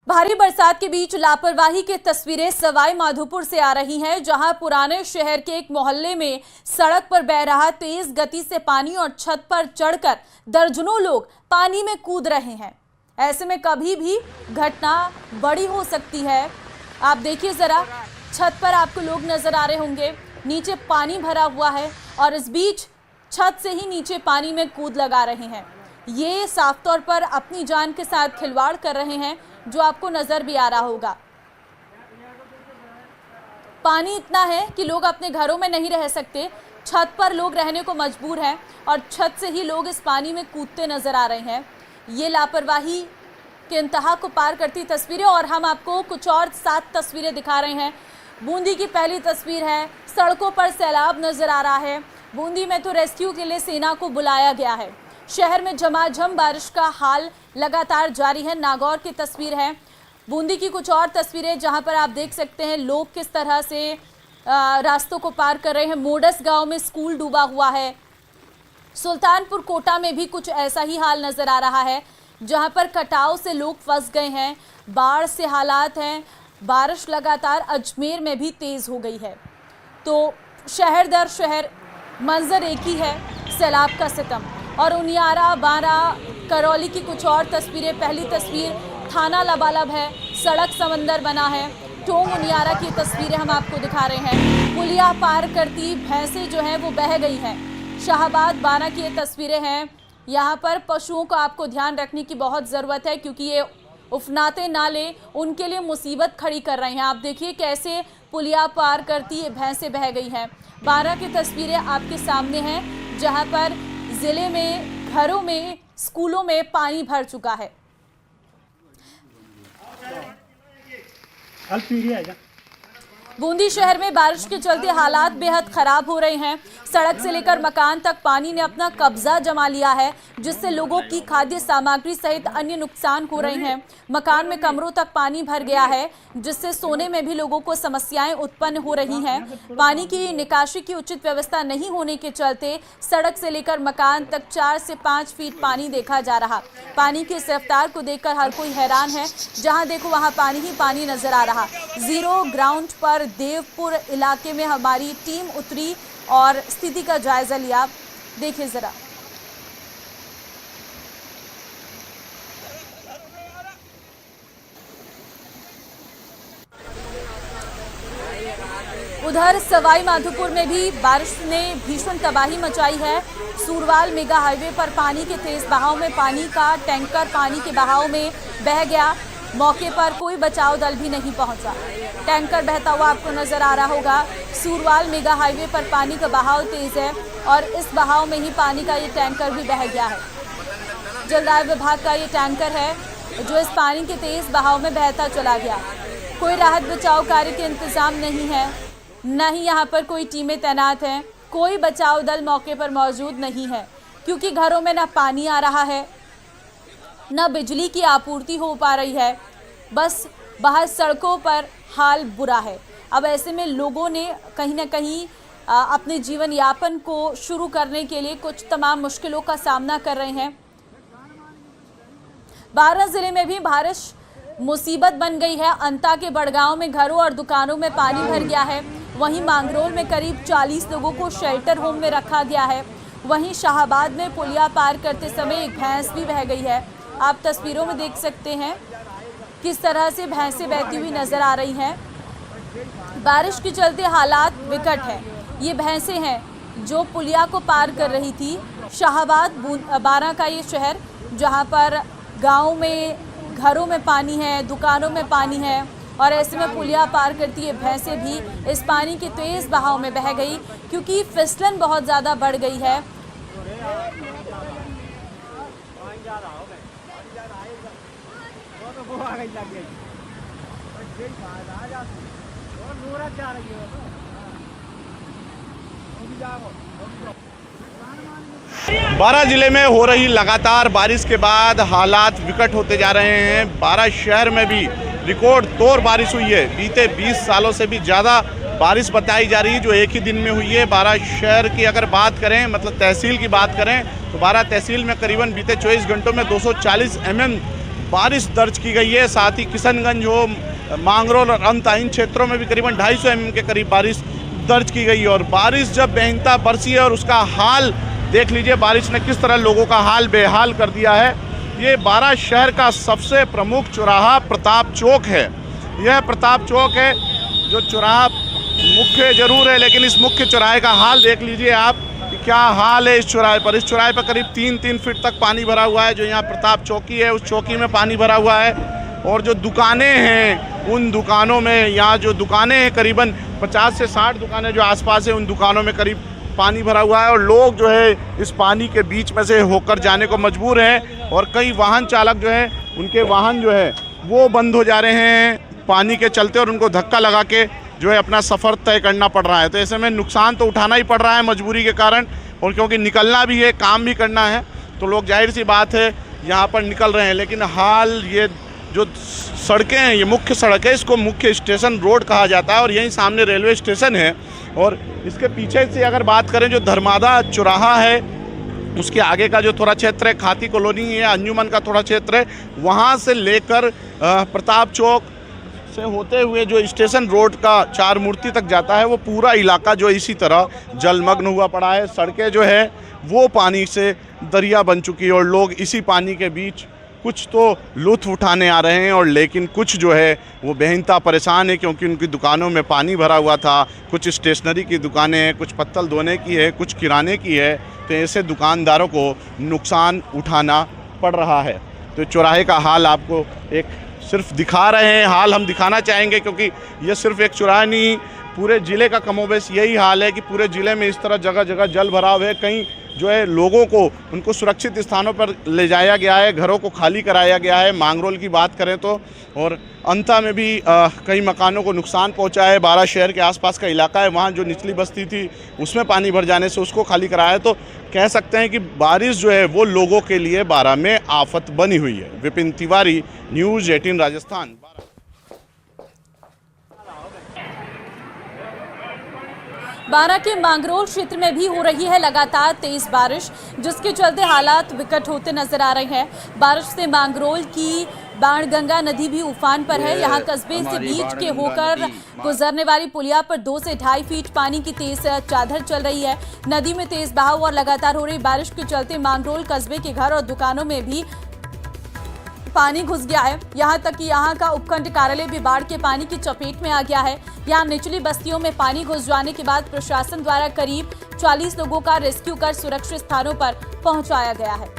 भारी बरसात के बीच लापरवाही की तस्वीरें सवाई माधोपुर से आ रही हैं, जहां पुराने शहर के एक मोहल्ले में सड़क पर बह रहा तेज गति से पानी और छत पर चढ़कर दर्जनों लोग पानी में कूद रहे हैं। ऐसे में कभी भी घटना बड़ी हो सकती है। आप देखिए जरा, छत पर आपको लोग नजर आ रहे होंगे, नीचे पानी भरा हुआ है और इस बीच छत से ही नीचे पानी में कूद लगा रहे हैं। ये साफ तौर पर अपनी जान के साथ खिलवाड़ कर रहे हैं, जो आपको नजर भी आ रहा होगा। पानी इतना है कि लोग अपने घरों में नहीं रह सकते, छत पर लोग रहने को मजबूर हैं और छत से ही लोग इस पानी में कूदते नजर आ रहे हैं। ये लापरवाही के इंतहा को पार करती तस्वीरें, और हम आपको कुछ और 7 तस्वीरें दिखा रहे हैं। बूंदी की पहली तस्वीर है, सड़कों पर सैलाब नजर आ रहा है। बूंदी में तो रेस्क्यू के लिए सेना को बुलाया गया है। शहर में झमाझम बारिश का हाल लगातार जारी है। नागौर की तस्वीर है। बूंदी की कुछ और तस्वीरें, जहां पर आप देख सकते हैं लोग किस तरह से रास्तों को पार कर रहे हैं। मोडस गांव में स्कूल डूबा हुआ है। सुल्तानपुर कोटा में भी कुछ ऐसा ही हाल नजर आ रहा है, जहां पर कटाव से लोग फंस गए हैं। बाढ़ से हालात हैं। बारिश लगातार अजमेर में भी तेज हो गई है। तो शहर दर शहर मंजर एक ही है, सैलाब का सितम। और उनियारा, बारा, करौली की कुछ और तस्वीरें। पहली तस्वीर थाना लबालब है, सड़क समंदर बना है। टोंग उनियारा की तस्वीरें हम आपको दिखा रहे हैं। पुलिया पार करती भैंसें जो हैं वो बह गई हैं। शाहबाद, बारा की ये तस्वीरें हैं। यहाँ पर पशुओं का आपको ध्यान रखने की बहुत ज़रूरत है, क्योंकि ये उफनाते नाले उनके लिए मुसीबत खड़ी कर रहे हैं। आप देखिए कैसे पुलिया पार करती ये भैंसें बह गई हैं। बारा की तस्वीरें आपके सामने हैं, जहाँ पर जिले में घरों में, स्कूलों में पानी भर चुका है। बूंदी शहर में बारिश के चलते हालात बेहद खराब हो रहे हैं। सड़क से लेकर मकान तक पानी ने अपना कब्जा जमा लिया है, जिससे लोगों की खाद्य सामग्री सहित अन्य नुकसान हो रहे हैं। मकान में कमरों तक पानी भर गया है, जिससे सोने में भी लोगों को समस्याएं उत्पन्न हो रही हैं। पानी की निकासी की उचित व्यवस्था नहीं होने के चलते सड़क से लेकर मकान तक 4 से 5 फीट पानी देखा जा रहा। पानी की इस रफ्तार को देखकर हर कोई हैरान है। जहां देखो वहां पानी ही पानी नजर आ रहा। जीरो ग्राउंड पर देवपुर इलाके में हमारी टीम उतरी और स्थिति का जायजा लिया। देखिए जरा, उधर सवाई माधोपुर में भी बारिश ने भीषण तबाही मचाई है। सूरवाल मेगा हाईवे पर पानी के तेज बहाव में पानी का टैंकर पानी के बहाव में बह गया। मौके पर कोई बचाव दल भी नहीं पहुंचा। टैंकर बहता हुआ आपको नजर आ रहा होगा। सूरवाल मेगा हाईवे पर पानी का बहाव तेज है और इस बहाव में ही पानी का ये टैंकर भी बह गया है। जलदाय विभाग का ये टैंकर है जो इस पानी के तेज बहाव में बहता चला गया। कोई राहत बचाव कार्य के इंतजाम नहीं है, न ही यहाँ पर कोई टीमें तैनात हैं। कोई बचाव दल मौके पर मौजूद नहीं है, क्योंकि घरों में न पानी आ रहा है, न बिजली की आपूर्ति हो पा रही है। बस बाहर सड़कों पर हाल बुरा है। अब ऐसे में लोगों ने कहीं ना कहीं अपने जीवन यापन को शुरू करने के लिए कुछ तमाम मुश्किलों का सामना कर रहे हैं। बारां जिले में भी बारिश मुसीबत बन गई है। अंता के बड़गांव में घरों और दुकानों में पानी भर गया है। वहीं मांगरोल में करीब 40 लोगों को शेल्टर होम में रखा गया है। वहीं शाहबाद में पुलिया पार करते समय एक भैंस भी बह गई है। आप तस्वीरों में देख सकते हैं किस तरह से भैंसें बहती हुई नजर आ रही हैं। बारिश के चलते हालात विकट है। ये भैंसें हैं जो पुलिया को पार कर रही थी। शाहबाद बारां का ये शहर, जहां पर गाँव में घरों में पानी है, दुकानों में पानी है, और ऐसे में पुलिया पार करती ये भैंसें भी इस पानी के तेज बहाव में बह गई, क्योंकि फिसलन बहुत ज़्यादा बढ़ गई है। बारां जिले में हो रही लगातार बारिश के बाद हालात विकट होते जा रहे हैं। बारां शहर में भी रिकॉर्ड तोड़ बारिश हुई है। बीते 20 सालों से भी ज़्यादा बारिश बताई जा रही है, जो एक ही दिन में हुई है। बारां शहर की अगर बात करें, मतलब तहसील की बात करें, तो बारां तहसील में करीबन बीते 24 घंटों में 240 mm बारिश दर्ज की गई है। साथ ही किशनगंज हो, मांगरोल और अंता इन क्षेत्रों में भी करीबन 250 mm के करीब बारिश दर्ज की गई है। और बारिश जब बेहनता बरसी है और उसका हाल देख लीजिए, बारिश ने किस तरह लोगों का हाल बेहाल कर दिया है। ये बारां शहर का सबसे प्रमुख चौराहा प्रताप चौक है। यह प्रताप चौक है जो चौराहा मुख्य जरूर है, लेकिन इस मुख्य चौराहे का हाल देख लीजिए आप कि क्या हाल है इस चौराहे पर। इस चौराहे पर करीब 3-3 फीट तक पानी भरा हुआ है। जो यहाँ प्रताप चौकी है उस चौकी में पानी भरा हुआ है। और जो दुकानें हैं उन दुकानों में, यहाँ जो दुकानें हैं करीबन 50 से 60 दुकानें जो आसपास है, उन दुकानों में करीब पानी भरा हुआ है। और लोग जो है इस पानी के बीच में से होकर जाने को मजबूर हैं। और कई वाहन चालक जो हैं उनके वाहन जो है वो बंद हो जा रहे हैं पानी के चलते, और उनको धक्का लगा के जो है अपना सफ़र तय करना पड़ रहा है। तो ऐसे में नुकसान तो उठाना ही पड़ रहा है मजबूरी के कारण, और क्योंकि निकलना भी है, काम भी करना है, तो लोग जाहिर सी बात है यहाँ पर निकल रहे हैं। लेकिन हाल ये जो सड़कें हैं, ये मुख्य सड़क है, इसको मुख्य स्टेशन रोड कहा जाता है और यहीं सामने रेलवे स्टेशन है। और इसके पीछे से अगर बात करें, जो धर्मादा चौराहा है उसके आगे का जो थोड़ा क्षेत्र है, खाती कॉलोनी है, अंजुमन का थोड़ा क्षेत्र है, वहाँ से लेकर प्रताप चौक से होते हुए जो स्टेशन रोड का चार मूर्ति तक जाता है, वो पूरा इलाका जो इसी तरह जलमग्न हुआ पड़ा है। सड़कें जो है वो पानी से दरिया बन चुकी है और लोग इसी पानी के बीच कुछ तो लुत्फ़ उठाने आ रहे हैं, और लेकिन कुछ जो है वो बेहनता परेशान है, क्योंकि उनकी दुकानों में पानी भरा हुआ था। कुछ स्टेशनरी की दुकानें हैं, कुछ पत्तल धोने की है, कुछ किराने की है। तो ऐसे दुकानदारों को नुकसान उठाना पड़ रहा है। तो चौराहे का हाल आपको एक सिर्फ दिखा रहे हैं, हाल हम दिखाना चाहेंगे, क्योंकि ये सिर्फ एक चौराहा नहीं, पूरे ज़िले का कमोबेश यही हाल है कि पूरे ज़िले में इस तरह जगह जगह जल भराव है। कहीं जो है लोगों को उनको सुरक्षित स्थानों पर ले जाया गया है, घरों को खाली कराया गया है। मांगरोल की बात करें तो, और अंता में भी कई मकानों को नुकसान पहुंचा है। बारां शहर के आसपास का इलाका है, वहां जो निचली बस्ती थी उसमें पानी भर जाने से उसको खाली कराया है। तो कह सकते हैं कि बारिश जो है वो लोगों के लिए बारां में आफत बनी हुई है। विपिन तिवारी, न्यूज़ 18 राजस्थान। बारां के मांगरोल क्षेत्र में भी हो रही है लगातार तेज बारिश, जिसके चलते हालात विकट होते नजर आ रहे हैं। बारिश से मांगरोल की बाणगंगा नदी भी उफान पर है। यहाँ कस्बे से बीच के होकर गुजरने वाली पुलिया पर 2 से 2.5 फीट पानी की तेज चादर चल रही है। नदी में तेज बहाव और लगातार हो रही बारिश के चलते मांगरोल कस्बे के घर और दुकानों में भी पानी घुस गया है। यहाँ तक कि यहाँ का उपखंड कार्यालय भी बाढ़ के पानी की चपेट में आ गया है। यहाँ निचली बस्तियों में पानी घुस जाने के बाद प्रशासन द्वारा करीब 40 लोगों का रेस्क्यू कर सुरक्षित स्थानों पर पहुंचाया गया है।